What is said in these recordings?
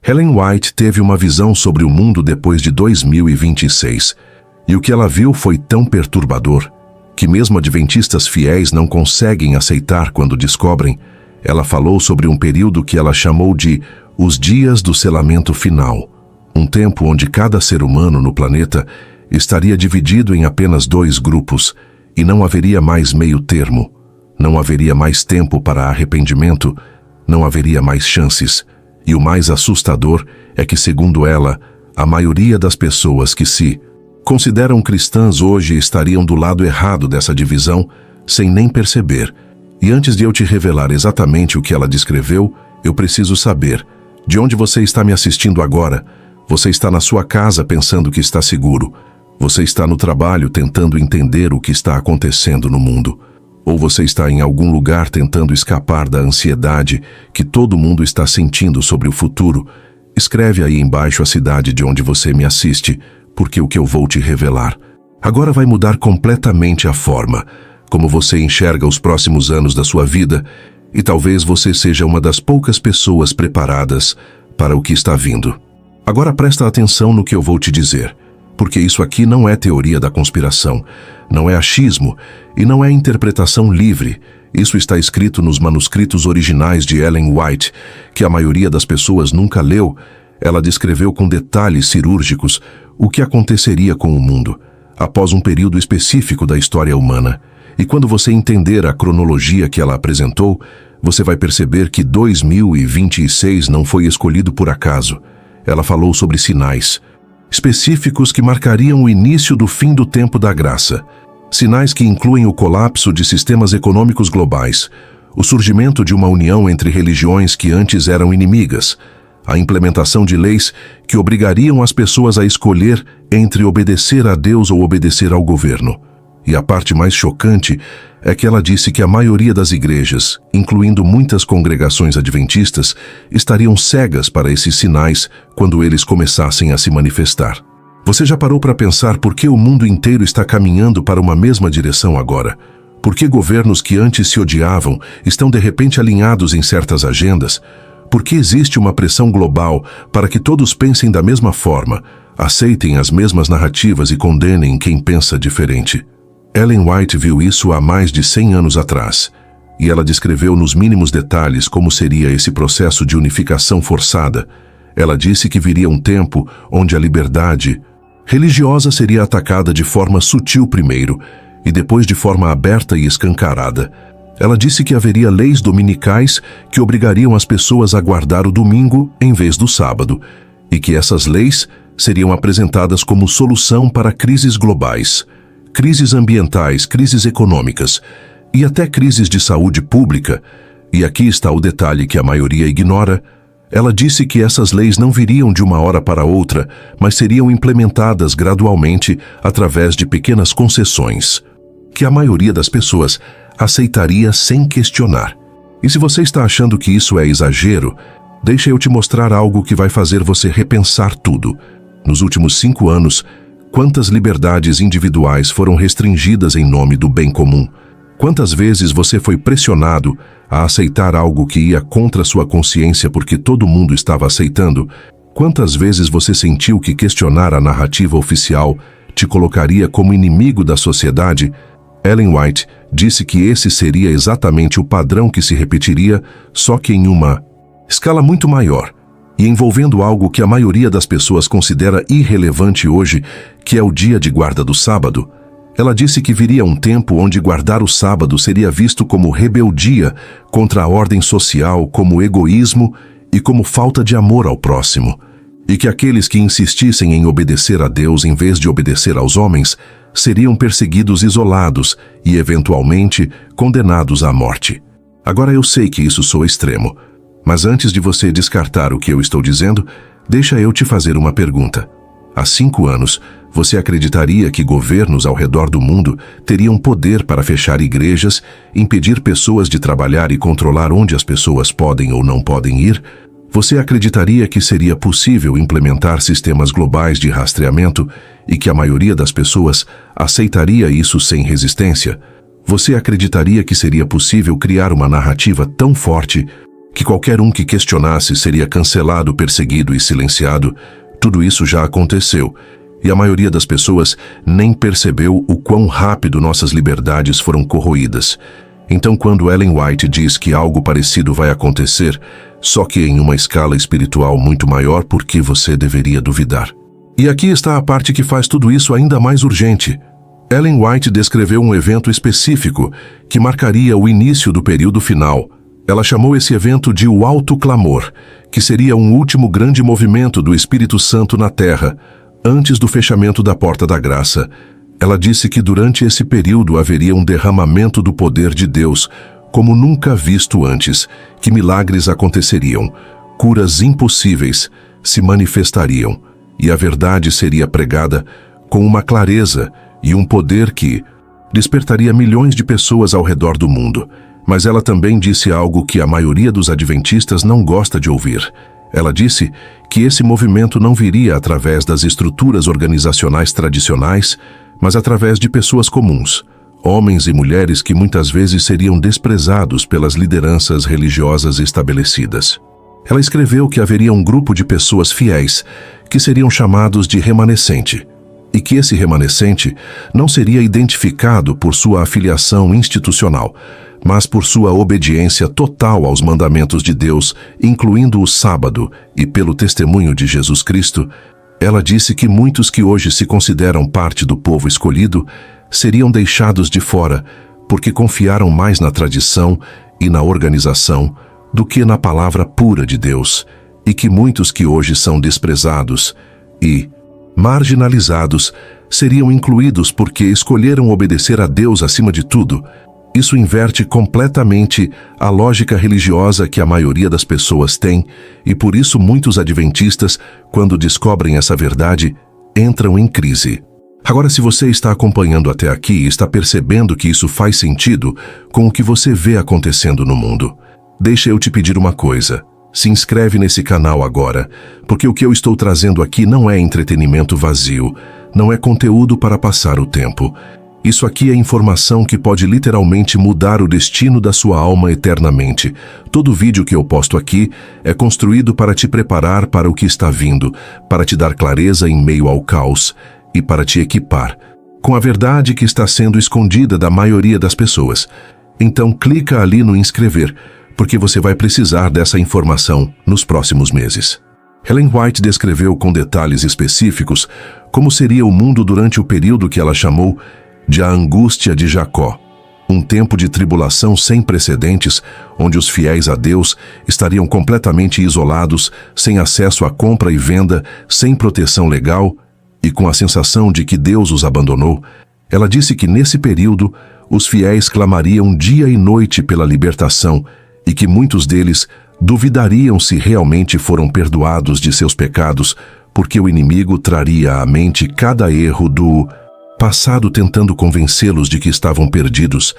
Ellen White teve uma visão sobre o mundo depois de 2026, e o que ela viu foi tão perturbador que mesmo adventistas fiéis não conseguem aceitar quando descobrem. Ela falou sobre um período que ela chamou de os dias do selamento final, um tempo onde cada ser humano no planeta estaria dividido em apenas 2 grupos e não haveria mais meio termo, não haveria mais tempo para arrependimento, não haveria mais chances. E o mais assustador é que, segundo ela, a maioria das pessoas que se consideram cristãs hoje estariam do lado errado dessa divisão, sem nem perceber. E antes de eu te revelar exatamente o que ela descreveu, eu preciso saber, de onde você está me assistindo agora? Você está na sua casa pensando que está seguro. Você está no trabalho tentando entender o que está acontecendo no mundo. Ou você está em algum lugar tentando escapar da ansiedade que todo mundo está sentindo sobre o futuro. Escreve aí embaixo a cidade de onde você me assiste, porque o que eu vou te revelar agora vai mudar completamente a forma como você enxerga os próximos anos da sua vida, e talvez você seja uma das poucas pessoas preparadas para o que está vindo. Agora presta atenção no que eu vou te dizer, porque isso aqui não é teoria da conspiração, não é achismo e não é interpretação livre. Isso está escrito nos manuscritos originais de Ellen White, que a maioria das pessoas nunca leu. Ela descreveu com detalhes cirúrgicos o que aconteceria com o mundo após um período específico da história humana. E quando você entender a cronologia que ela apresentou, você vai perceber que 2026 não foi escolhido por acaso. Ela falou sobre sinais específicos que marcariam o início do fim do tempo da graça. Sinais que incluem o colapso de sistemas econômicos globais, o surgimento de uma união entre religiões que antes eram inimigas, a implementação de leis que obrigariam as pessoas a escolher entre obedecer a Deus ou obedecer ao governo. E a parte mais chocante é que ela disse que a maioria das igrejas, incluindo muitas congregações adventistas, estariam cegas para esses sinais quando eles começassem a se manifestar. Você já parou para pensar por que o mundo inteiro está caminhando para uma mesma direção agora? Por que governos que antes se odiavam estão de repente alinhados em certas agendas? Por que existe uma pressão global para que todos pensem da mesma forma, aceitem as mesmas narrativas e condenem quem pensa diferente? Ellen White viu isso há mais de 100 anos atrás, e ela descreveu nos mínimos detalhes como seria esse processo de unificação forçada. Ela disse que viria um tempo onde a liberdade religiosa seria atacada de forma sutil primeiro, e depois de forma aberta e escancarada. Ela disse que haveria leis dominicais que obrigariam as pessoas a guardar o domingo em vez do sábado, e que essas leis seriam apresentadas como solução para crises globais, crises ambientais, crises econômicas e até crises de saúde pública. E aqui está o detalhe que a maioria ignora. Ela disse que essas leis não viriam de uma hora para outra, mas seriam implementadas gradualmente através de pequenas concessões, que a maioria das pessoas aceitaria sem questionar. E se você está achando que isso é exagero, deixa eu te mostrar algo que vai fazer você repensar tudo. Nos últimos 5 anos, quantas liberdades individuais foram restringidas em nome do bem comum? Quantas vezes você foi pressionado a aceitar algo que ia contra sua consciência porque todo mundo estava aceitando? Quantas vezes você sentiu que questionar a narrativa oficial te colocaria como inimigo da sociedade? Ellen White disse que esse seria exatamente o padrão que se repetiria, só que em uma escala muito maior, e envolvendo algo que a maioria das pessoas considera irrelevante hoje, que é o dia de guarda do sábado. Ela disse que viria um tempo onde guardar o sábado seria visto como rebeldia contra a ordem social, como egoísmo e como falta de amor ao próximo, e que aqueles que insistissem em obedecer a Deus em vez de obedecer aos homens seriam perseguidos isolados e, eventualmente, condenados à morte. Agora eu sei que isso soa extremo, mas antes de você descartar o que eu estou dizendo, deixa eu te fazer uma pergunta. Há 5 anos, você acreditaria que governos ao redor do mundo teriam poder para fechar igrejas, impedir pessoas de trabalhar e controlar onde as pessoas podem ou não podem ir? Você acreditaria que seria possível implementar sistemas globais de rastreamento e que a maioria das pessoas aceitaria isso sem resistência? Você acreditaria que seria possível criar uma narrativa tão forte que qualquer um que questionasse seria cancelado, perseguido e silenciado, tudo isso já aconteceu, e a maioria das pessoas nem percebeu o quão rápido nossas liberdades foram corroídas. Então, quando Ellen White diz que algo parecido vai acontecer, só que em uma escala espiritual muito maior, por que você deveria duvidar? E aqui está a parte que faz tudo isso ainda mais urgente. Ellen White descreveu um evento específico que marcaria o início do período final. Ela chamou esse evento de o Alto Clamor, que seria um último grande movimento do Espírito Santo na Terra, antes do fechamento da Porta da Graça. Ela disse que durante esse período haveria um derramamento do poder de Deus, como nunca visto antes, que milagres aconteceriam, curas impossíveis se manifestariam, e a verdade seria pregada com uma clareza e um poder que despertaria milhões de pessoas ao redor do mundo. Mas ela também disse algo que a maioria dos adventistas não gosta de ouvir. Ela disse que esse movimento não viria através das estruturas organizacionais tradicionais, mas através de pessoas comuns, homens e mulheres que muitas vezes seriam desprezados pelas lideranças religiosas estabelecidas. Ela escreveu que haveria um grupo de pessoas fiéis que seriam chamados de remanescente, e que esse remanescente não seria identificado por sua afiliação institucional, mas por sua obediência total aos mandamentos de Deus, incluindo o sábado, e pelo testemunho de Jesus Cristo. Ela disse que muitos que hoje se consideram parte do povo escolhido seriam deixados de fora porque confiaram mais na tradição e na organização do que na palavra pura de Deus, e que muitos que hoje são desprezados e marginalizados seriam incluídos porque escolheram obedecer a Deus acima de tudo. Isso inverte completamente a lógica religiosa que a maioria das pessoas tem, e por isso muitos adventistas, quando descobrem essa verdade, entram em crise. Agora, se você está acompanhando até aqui e está percebendo que isso faz sentido com o que você vê acontecendo no mundo, deixa eu te pedir uma coisa. Se inscreve nesse canal agora, porque o que eu estou trazendo aqui não é entretenimento vazio, não é conteúdo para passar o tempo. Isso aqui é informação que pode literalmente mudar o destino da sua alma eternamente. Todo vídeo que eu posto aqui é construído para te preparar para o que está vindo, para te dar clareza em meio ao caos e para te equipar com a verdade que está sendo escondida da maioria das pessoas. Então clica ali no inscrever, porque você vai precisar dessa informação nos próximos meses. Ellen White descreveu com detalhes específicos como seria o mundo durante o período que ela chamou de a angústia de Jacó, um tempo de tribulação sem precedentes, onde os fiéis a Deus estariam completamente isolados, sem acesso à compra e venda, sem proteção legal e com a sensação de que Deus os abandonou. Ela disse que nesse período os fiéis clamariam dia e noite pela libertação e que muitos deles duvidariam se realmente foram perdoados de seus pecados, porque o inimigo traria à mente cada erro do passado tentando convencê-los de que estavam perdidos.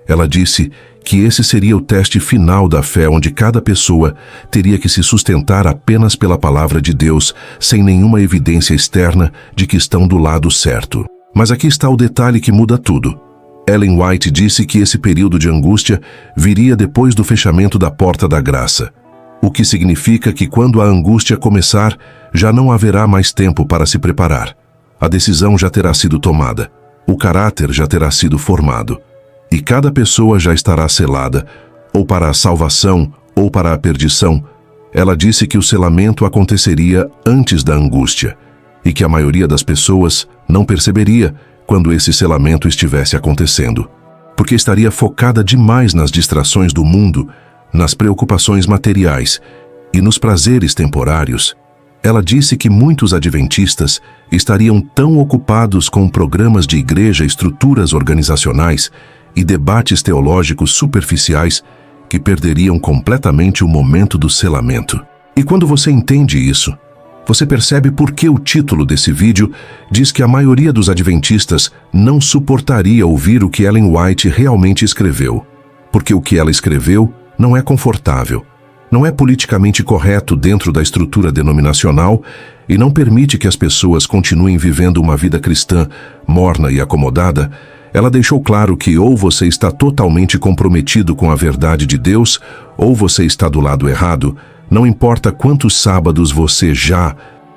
Ela disse que esse seria o teste final da fé, onde cada pessoa teria que se sustentar apenas pela palavra de Deus, sem nenhuma evidência externa de que estão do lado certo. Mas aqui está o detalhe que muda tudo. Ellen White disse que esse período de angústia viria depois do fechamento da Porta da Graça, o que significa que quando a angústia começar, já não haverá mais tempo para se preparar. A decisão já terá sido tomada, o caráter já terá sido formado, e cada pessoa já estará selada, ou para a salvação ou para a perdição. Ela disse que o selamento aconteceria antes da angústia, e que a maioria das pessoas não perceberia quando esse selamento estivesse acontecendo, porque estaria focada demais nas distrações do mundo, nas preocupações materiais e nos prazeres temporários. Ela disse que muitos adventistas estariam tão ocupados com programas de igreja, estruturas organizacionais e debates teológicos superficiais que perderiam completamente o momento do selamento. E quando você entende isso, você percebe por que o título desse vídeo diz que a maioria dos adventistas não suportaria ouvir o que Ellen White realmente escreveu, porque o que ela escreveu não é confortável, não é politicamente correto dentro da estrutura denominacional e não permite que as pessoas continuem vivendo uma vida cristã morna e acomodada. Ela deixou claro que ou você está totalmente comprometido com a verdade de Deus, ou você está do lado errado. Não importa quantos sábados você já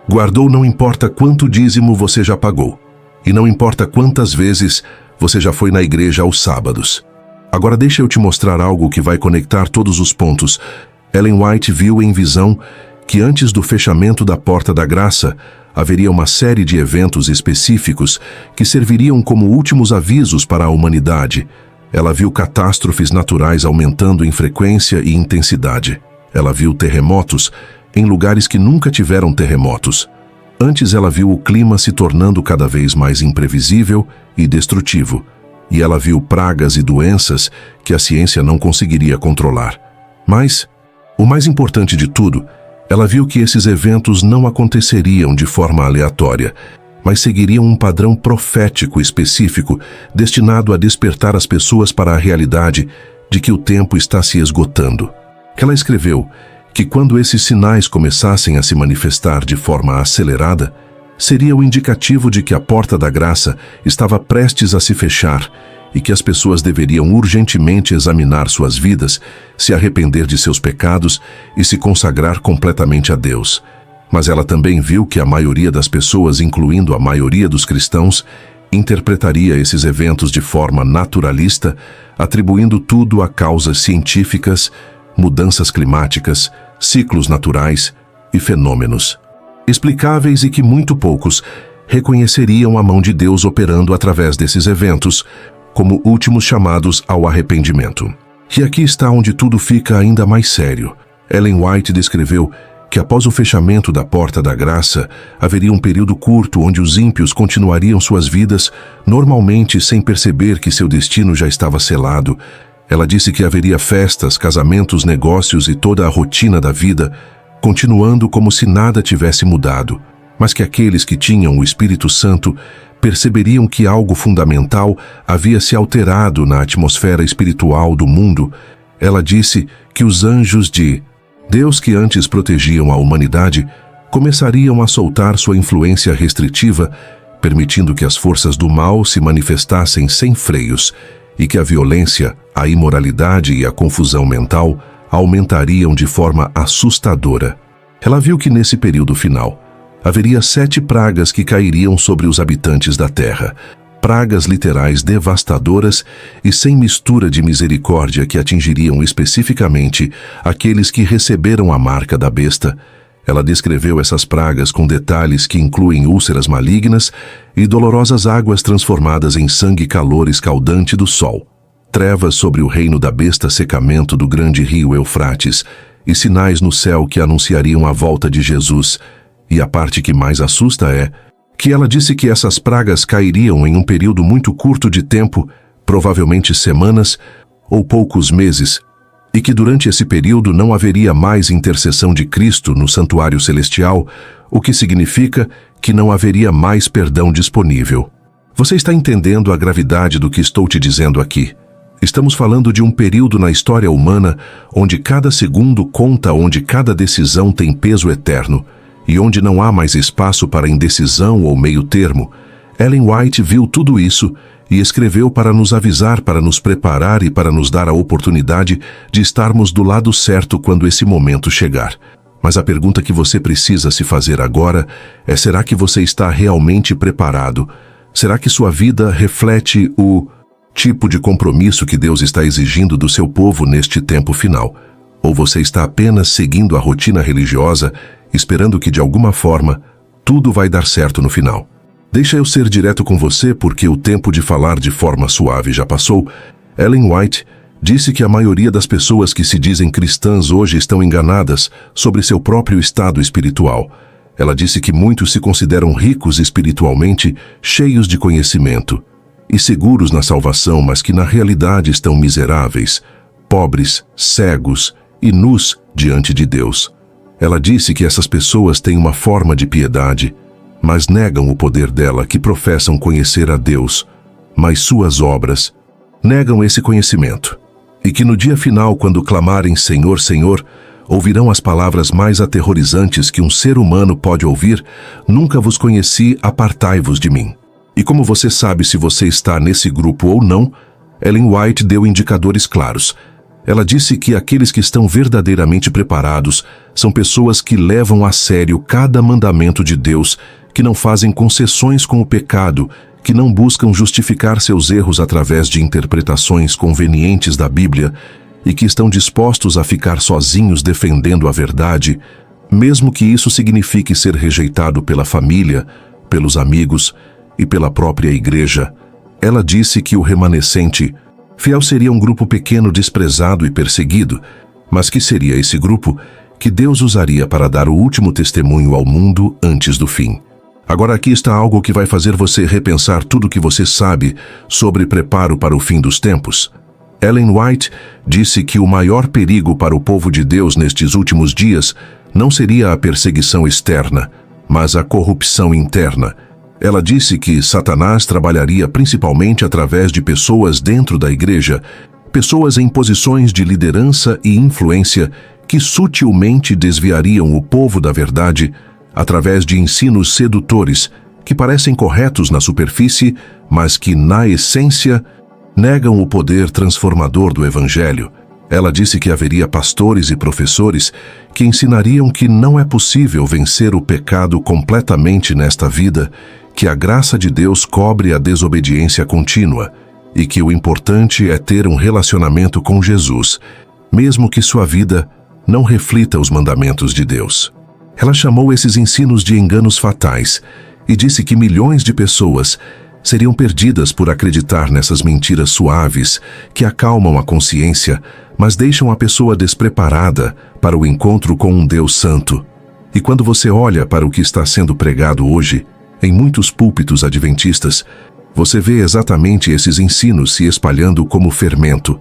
guardou, não importa quanto dízimo você já pagou. E não importa quantas vezes você já foi na igreja aos sábados. Agora deixa eu te mostrar algo que vai conectar todos os pontos. Ellen White viu em visão que antes do fechamento da Porta da Graça, haveria uma série de eventos específicos que serviriam como últimos avisos para a humanidade. Ela viu catástrofes naturais aumentando em frequência e intensidade. Ela viu terremotos em lugares que nunca tiveram terremotos. Antes ela viu o clima se tornando cada vez mais imprevisível e destrutivo. E ela viu pragas e doenças que a ciência não conseguiria controlar. Mas, o mais importante de tudo, ela viu que esses eventos não aconteceriam de forma aleatória, mas seguiriam um padrão profético específico destinado a despertar as pessoas para a realidade de que o tempo está se esgotando. Ela escreveu que quando esses sinais começassem a se manifestar de forma acelerada, seria o indicativo de que a Porta da Graça estava prestes a se fechar e que as pessoas deveriam urgentemente examinar suas vidas, se arrepender de seus pecados e se consagrar completamente a Deus. Mas ela também viu que a maioria das pessoas, incluindo a maioria dos cristãos, interpretaria esses eventos de forma naturalista, atribuindo tudo a causas científicas, mudanças climáticas, ciclos naturais e fenômenos explicáveis, e que muito poucos reconheceriam a mão de Deus operando através desses eventos como últimos chamados ao arrependimento. E aqui está onde tudo fica ainda mais sério. Ellen White descreveu que após o fechamento da Porta da Graça, haveria um período curto onde os ímpios continuariam suas vidas normalmente sem perceber que seu destino já estava selado. Ela disse que haveria festas, casamentos, negócios e toda a rotina da vida, continuando como se nada tivesse mudado, mas que aqueles que tinham o Espírito Santo perceberiam que algo fundamental havia se alterado na atmosfera espiritual do mundo. Ela disse que os anjos de Deus, que antes protegiam a humanidade, começariam a soltar sua influência restritiva, permitindo que as forças do mal se manifestassem sem freios, e que a violência, a imoralidade e a confusão mental aumentariam de forma assustadora. Ela viu que nesse período final haveria 7 pragas que cairiam sobre os habitantes da terra, pragas literais devastadoras e sem mistura de misericórdia, que atingiriam especificamente aqueles que receberam a marca da besta. Ela descreveu essas pragas com detalhes que incluem úlceras malignas e dolorosas águas transformadas em sangue, calor escaldante do sol, trevas sobre o reino da besta, secamento do grande rio Eufrates e sinais no céu que anunciariam a volta de Jesus. E a parte que mais assusta é que ela disse que essas pragas cairiam em um período muito curto de tempo, provavelmente semanas ou poucos meses, e que durante esse período não haveria mais intercessão de Cristo no santuário celestial, o que significa que não haveria mais perdão disponível. Você está entendendo a gravidade do que estou te dizendo aqui? Estamos falando de um período na história humana onde cada segundo conta, onde cada decisão tem peso eterno e onde não há mais espaço para indecisão ou meio termo. Ellen White viu tudo isso e escreveu para nos avisar, para nos preparar e para nos dar a oportunidade de estarmos do lado certo quando esse momento chegar. Mas a pergunta que você precisa se fazer agora é: será que você está realmente preparado? Será que sua vida reflete o tipo de compromisso que Deus está exigindo do seu povo neste tempo final? Ou você está apenas seguindo a rotina religiosa, esperando que de alguma forma tudo vai dar certo no final? Deixa eu ser direto com você, porque o tempo de falar de forma suave já passou. Ellen White disse que a maioria das pessoas que se dizem cristãs hoje estão enganadas sobre seu próprio estado espiritual. Ela disse que muitos se consideram ricos espiritualmente, cheios de conhecimento e seguros na salvação, mas que na realidade estão miseráveis, pobres, cegos e nus diante de Deus. Ela disse que essas pessoas têm uma forma de piedade, mas negam o poder dela, que professam conhecer a Deus, mas suas obras negam esse conhecimento. E que no dia final, quando clamarem Senhor, Senhor, ouvirão as palavras mais aterrorizantes que um ser humano pode ouvir: nunca vos conheci, apartai-vos de mim. E como você sabe se você está nesse grupo ou não, Ellen White deu indicadores claros. Ela disse que aqueles que estão verdadeiramente preparados são pessoas que levam a sério cada mandamento de Deus, que não fazem concessões com o pecado, que não buscam justificar seus erros através de interpretações convenientes da Bíblia e que estão dispostos a ficar sozinhos defendendo a verdade, mesmo que isso signifique ser rejeitado pela família, pelos amigos e pela própria igreja. Ela disse que o remanescente fiel seria um grupo pequeno, desprezado e perseguido, mas que seria esse grupo que Deus usaria para dar o último testemunho ao mundo antes do fim. Agora aqui está algo que vai fazer você repensar tudo o que você sabe sobre preparo para o fim dos tempos. Ellen White disse que o maior perigo para o povo de Deus nestes últimos dias não seria a perseguição externa, mas a corrupção interna. Ela disse que Satanás trabalharia principalmente através de pessoas dentro da igreja, pessoas em posições de liderança e influência que sutilmente desviariam o povo da verdade através de ensinos sedutores que parecem corretos na superfície, mas que, na essência, negam o poder transformador do Evangelho. Ela disse que haveria pastores e professores que ensinariam que não é possível vencer o pecado completamente nesta vida, que a graça de Deus cobre a desobediência contínua e que o importante é ter um relacionamento com Jesus, mesmo que sua vida não reflita os mandamentos de Deus. Ela chamou esses ensinos de enganos fatais e disse que milhões de pessoas seriam perdidas por acreditar nessas mentiras suaves que acalmam a consciência, mas deixam a pessoa despreparada para o encontro com um Deus santo. E quando você olha para o que está sendo pregado hoje, em muitos púlpitos adventistas, você vê exatamente esses ensinos se espalhando como fermento,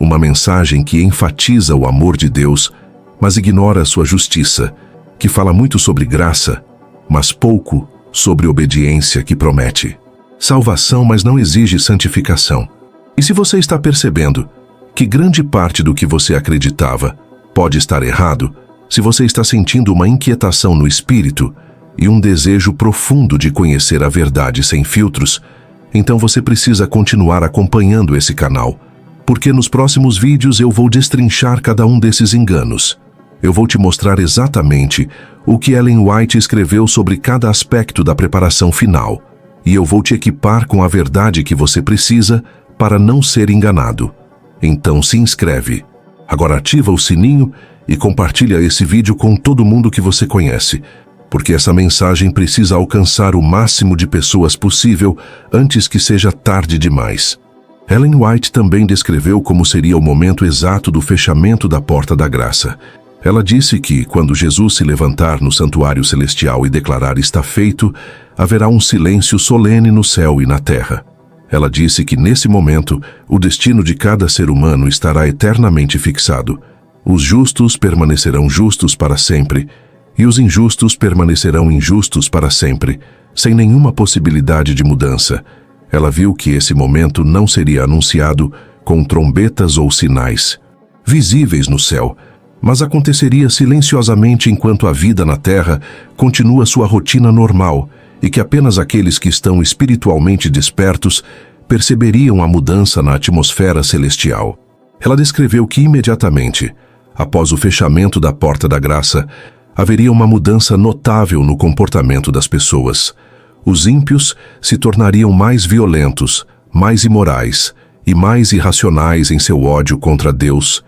uma mensagem que enfatiza o amor de Deus, mas ignora sua justiça, que fala muito sobre graça, mas pouco sobre obediência que promete. Salvação, mas não exige santificação. E se você está percebendo que grande parte do que você acreditava pode estar errado, se você está sentindo uma inquietação no espírito e um desejo profundo de conhecer a verdade sem filtros, então você precisa continuar acompanhando esse canal, porque nos próximos vídeos eu vou destrinchar cada um desses enganos. Eu vou te mostrar exatamente o que Ellen White escreveu sobre cada aspecto da preparação final, e eu vou te equipar com a verdade que você precisa para não ser enganado. Então se inscreve. Agora ativa o sininho e compartilha esse vídeo com todo mundo que você conhece, porque essa mensagem precisa alcançar o máximo de pessoas possível antes que seja tarde demais. Ellen White também descreveu como seria o momento exato do fechamento da porta da graça. Ela disse que, quando Jesus se levantar no santuário celestial e declarar "está feito", haverá um silêncio solene no céu e na terra. Ela disse que, nesse momento, o destino de cada ser humano estará eternamente fixado. Os justos permanecerão justos para sempre, e os injustos permanecerão injustos para sempre, sem nenhuma possibilidade de mudança. Ela viu que esse momento não seria anunciado com trombetas ou sinais visíveis no céu, mas aconteceria silenciosamente enquanto a vida na Terra continua sua rotina normal, e que apenas aqueles que estão espiritualmente despertos perceberiam a mudança na atmosfera celestial. Ela descreveu que imediatamente, após o fechamento da porta da graça, haveria uma mudança notável no comportamento das pessoas. Os ímpios se tornariam mais violentos, mais imorais e mais irracionais em seu ódio contra Deus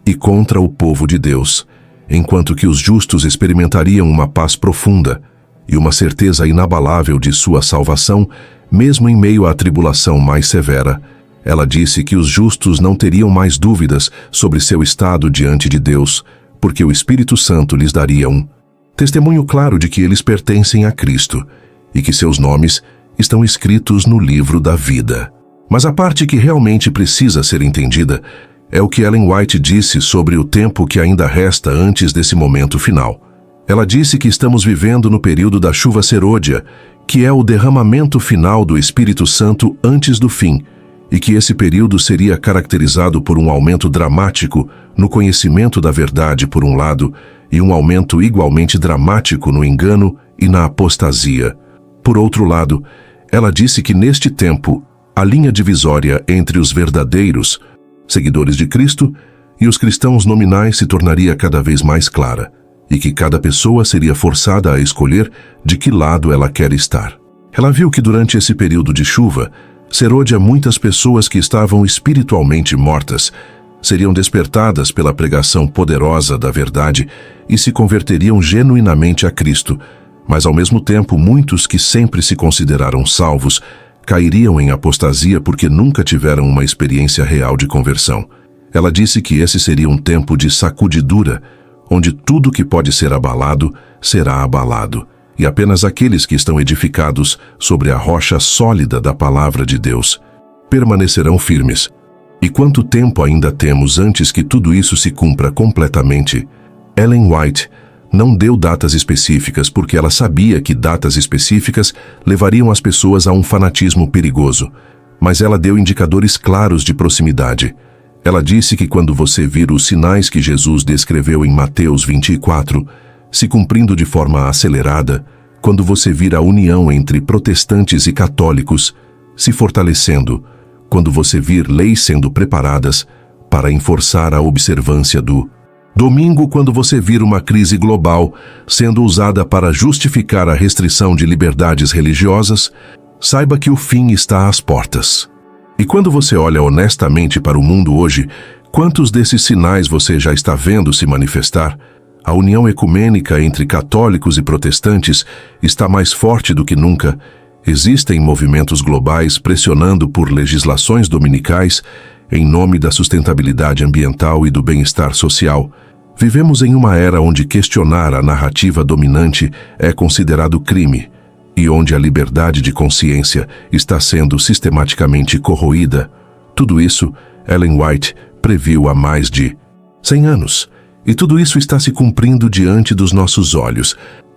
e contra o povo de Deus, enquanto que os justos experimentariam uma paz profunda e uma certeza inabalável de sua salvação, mesmo em meio à tribulação mais severa. Ela disse que os justos não teriam mais dúvidas sobre seu estado diante de Deus, porque o Espírito Santo lhes daria um testemunho claro de que eles pertencem a Cristo e que seus nomes estão escritos no livro da vida. Mas a parte que realmente precisa ser entendida é o que Ellen White disse sobre o tempo que ainda resta antes desse momento final. Ela disse que estamos vivendo no período da chuva serôdia, que é o derramamento final do Espírito Santo antes do fim, e que esse período seria caracterizado por um aumento dramático no conhecimento da verdade por um lado, e um aumento igualmente dramático no engano e na apostasia. Por outro lado, Ela disse que neste tempo, a linha divisória entre os verdadeiros seguidores de Cristo e os cristãos nominais se tornaria cada vez mais clara, e que cada pessoa seria forçada a escolher de que lado ela quer estar. Ela viu que durante esse período de chuva, Serôdia, muitas pessoas que estavam espiritualmente mortas seriam despertadas pela pregação poderosa da verdade e se converteriam genuinamente a Cristo, mas ao mesmo tempo muitos que sempre se consideraram salvos cairiam em apostasia porque nunca tiveram uma experiência real de conversão. Ela disse que esse seria um tempo de sacudidura, onde tudo que pode ser abalado será abalado, e apenas aqueles que estão edificados sobre a rocha sólida da palavra de Deus permanecerão firmes. E quanto tempo ainda temos antes que tudo isso se cumpra completamente? Ellen White não deu datas específicas porque ela sabia que datas específicas levariam as pessoas a um fanatismo perigoso, mas ela deu indicadores claros de proximidade. Ela disse que quando você vir os sinais que Jesus descreveu em Mateus 24, se cumprindo de forma acelerada, quando você vir a união entre protestantes e católicos se fortalecendo, quando você vir leis sendo preparadas para enforçar a observância do domingo, quando você vir uma crise global sendo usada para justificar a restrição de liberdades religiosas, saiba que o fim está às portas. E quando você olha honestamente para o mundo hoje, quantos desses sinais você já está vendo se manifestar? A união ecumênica entre católicos e protestantes está mais forte do que nunca. Existem movimentos globais pressionando por legislações dominicais em nome da sustentabilidade ambiental e do bem-estar social. Vivemos em uma era onde questionar a narrativa dominante é considerado crime e onde a liberdade de consciência está sendo sistematicamente corroída. Tudo isso Ellen White previu há mais de 100 anos. E tudo isso está se cumprindo diante dos nossos olhos.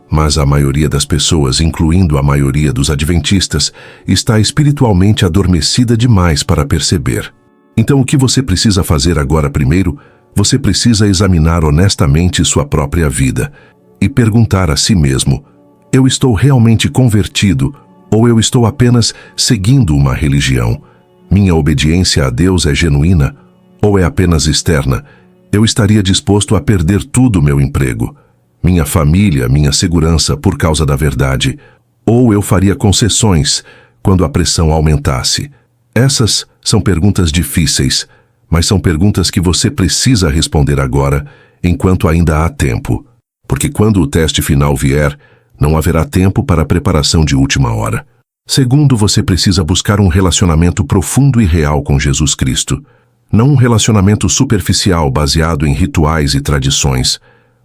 Mas a maioria das pessoas, incluindo a maioria dos adventistas, está espiritualmente adormecida demais para perceber. Então o que você precisa fazer agora primeiro? Você precisa examinar honestamente sua própria vida e perguntar a si mesmo: eu estou realmente convertido ou eu estou apenas seguindo uma religião? Minha obediência a Deus é genuína ou é apenas externa? Eu estaria disposto a perder tudo meu emprego, minha família, minha segurança por causa da verdade, ou eu faria concessões quando a pressão aumentasse? Essas são perguntas difíceis, mas são perguntas que você precisa responder agora, enquanto ainda há tempo. Porque quando o teste final vier, não haverá tempo para a preparação de última hora. Segundo, você precisa buscar um relacionamento profundo e real com Jesus Cristo. Não um relacionamento superficial baseado em rituais e tradições,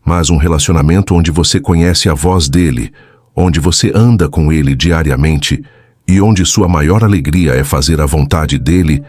mas um relacionamento onde você conhece a voz dele, onde você anda com ele diariamente e onde sua maior alegria é fazer a vontade dele.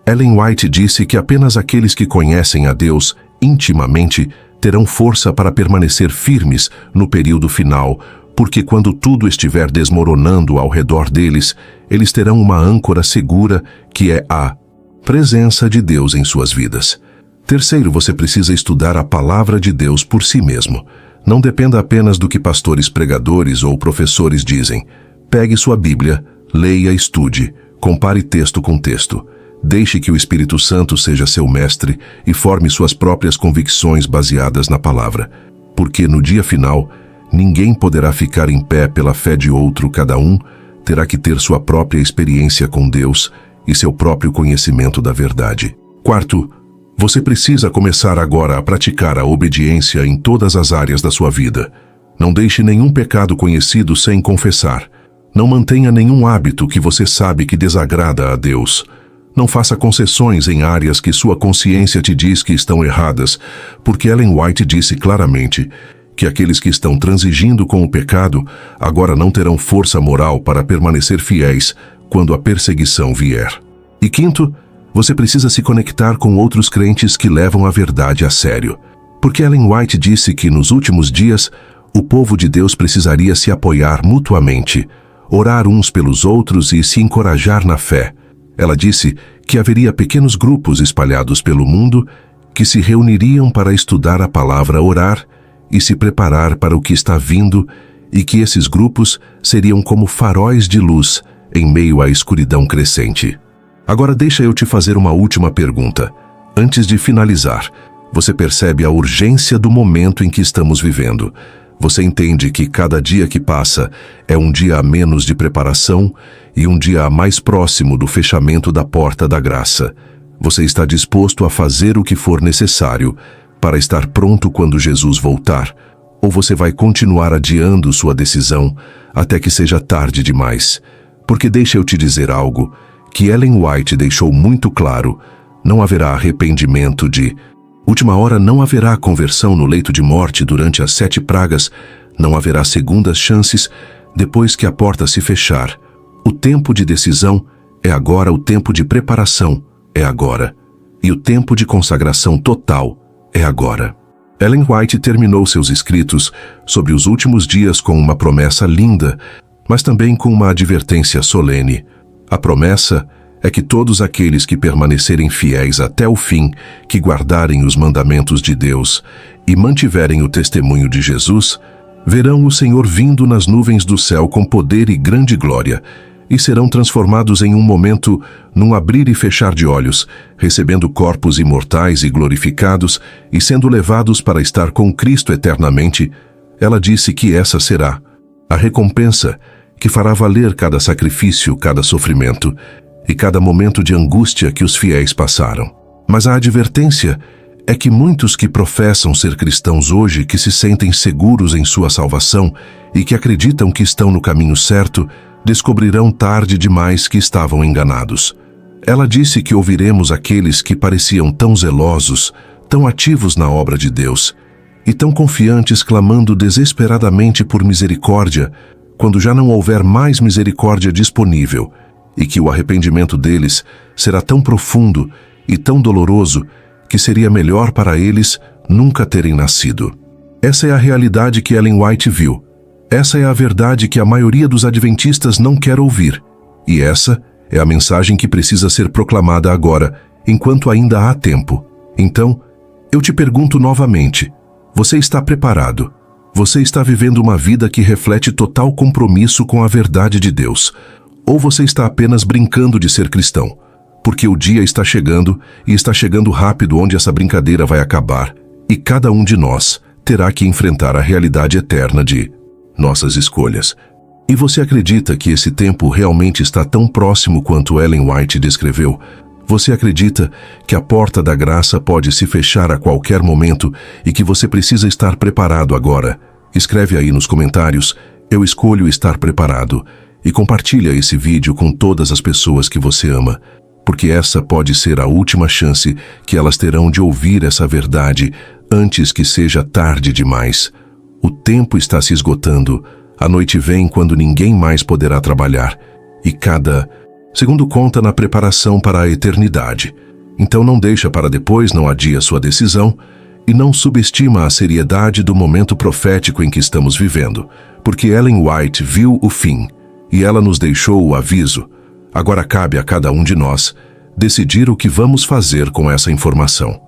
Ellen White disse que apenas aqueles que conhecem a Deus intimamente terão força para permanecer firmes no período final, porque quando tudo estiver desmoronando ao redor deles, eles terão uma âncora segura que é a presença de Deus em suas vidas. Terceiro, você precisa estudar a palavra de Deus por si mesmo. Não dependa apenas do que pastores, pregadores ou professores dizem. Pegue sua Bíblia, leia, estude, compare texto com texto. Deixe que o Espírito Santo seja seu mestre e forme suas próprias convicções baseadas na palavra. Porque no dia final, ninguém poderá ficar em pé pela fé de outro, cada um terá que ter sua própria experiência com Deus e seu próprio conhecimento da verdade. Quarto, você precisa começar agora a praticar a obediência em todas as áreas da sua vida. Não deixe nenhum pecado conhecido sem confessar. Não mantenha nenhum hábito que você sabe que desagrada a Deus. Não faça concessões em áreas que sua consciência te diz que estão erradas, porque Ellen White disse claramente que aqueles que estão transigindo com o pecado agora não terão força moral para permanecer fiéis quando a perseguição vier. E quinto, você precisa se conectar com outros crentes que levam a verdade a sério. Porque Ellen White disse que nos últimos dias, o povo de Deus precisaria se apoiar mutuamente, orar uns pelos outros e se encorajar na fé. Ela disse que haveria pequenos grupos espalhados pelo mundo que se reuniriam para estudar a palavra, orar e se preparar para o que está vindo, e que esses grupos seriam como faróis de luz em meio à escuridão crescente. Agora deixa eu te fazer uma última pergunta. Antes de finalizar, você percebe a urgência do momento em que estamos vivendo. Você entende que cada dia que passa é um dia a menos de preparação e um dia a mais próximo do fechamento da porta da graça. Você está disposto a fazer o que for necessário para estar pronto quando Jesus voltar? Ou você vai continuar adiando sua decisão até que seja tarde demais? Porque deixa eu te dizer algo que Ellen White deixou muito claro: não haverá arrependimento de última hora, não haverá conversão no leito de morte durante as 7 pragas, não haverá segundas chances depois que a porta se fechar. O tempo de decisão é agora, o tempo de preparação é agora, e o tempo de consagração total é agora. Ellen White terminou seus escritos sobre os últimos dias com uma promessa linda, mas também com uma advertência solene. A promessa é que todos aqueles que permanecerem fiéis até o fim, que guardarem os mandamentos de Deus e mantiverem o testemunho de Jesus, verão o Senhor vindo nas nuvens do céu com poder e grande glória, e serão transformados em um momento, num abrir e fechar de olhos, recebendo corpos imortais e glorificados e sendo levados para estar com Cristo eternamente. Ela disse que essa será a recompensa que fará valer cada sacrifício, cada sofrimento e cada momento de angústia que os fiéis passaram. Mas a advertência é que muitos que professam ser cristãos hoje, que se sentem seguros em sua salvação e que acreditam que estão no caminho certo, descobrirão tarde demais que estavam enganados. Ela disse que ouviremos aqueles que pareciam tão zelosos, tão ativos na obra de Deus e tão confiantes, clamando desesperadamente por misericórdia, quando já não houver mais misericórdia disponível, e que o arrependimento deles será tão profundo e tão doloroso que seria melhor para eles nunca terem nascido. Essa é a realidade que Ellen White viu. Essa é a verdade que a maioria dos adventistas não quer ouvir. E essa é a mensagem que precisa ser proclamada agora, enquanto ainda há tempo. Então, eu te pergunto novamente: você está preparado? Você está vivendo uma vida que reflete total compromisso com a verdade de Deus? Ou você está apenas brincando de ser cristão? Porque o dia está chegando, e está chegando rápido, onde essa brincadeira vai acabar, e cada um de nós terá que enfrentar a realidade eterna de nossas escolhas. E você acredita que esse tempo realmente está tão próximo quanto Ellen White descreveu? Você acredita que a porta da graça pode se fechar a qualquer momento e que você precisa estar preparado agora? Escreve aí nos comentários: eu escolho estar preparado. E compartilha esse vídeo com todas as pessoas que você ama, porque essa pode ser a última chance que elas terão de ouvir essa verdade antes que seja tarde demais. O tempo está se esgotando, a noite vem quando ninguém mais poderá trabalhar, e cada segundo conta na preparação para a eternidade. Então não deixa para depois, não adia sua decisão, e não subestima a seriedade do momento profético em que estamos vivendo, porque Ellen White viu o fim, e ela nos deixou o aviso. Agora cabe a cada um de nós decidir o que vamos fazer com essa informação.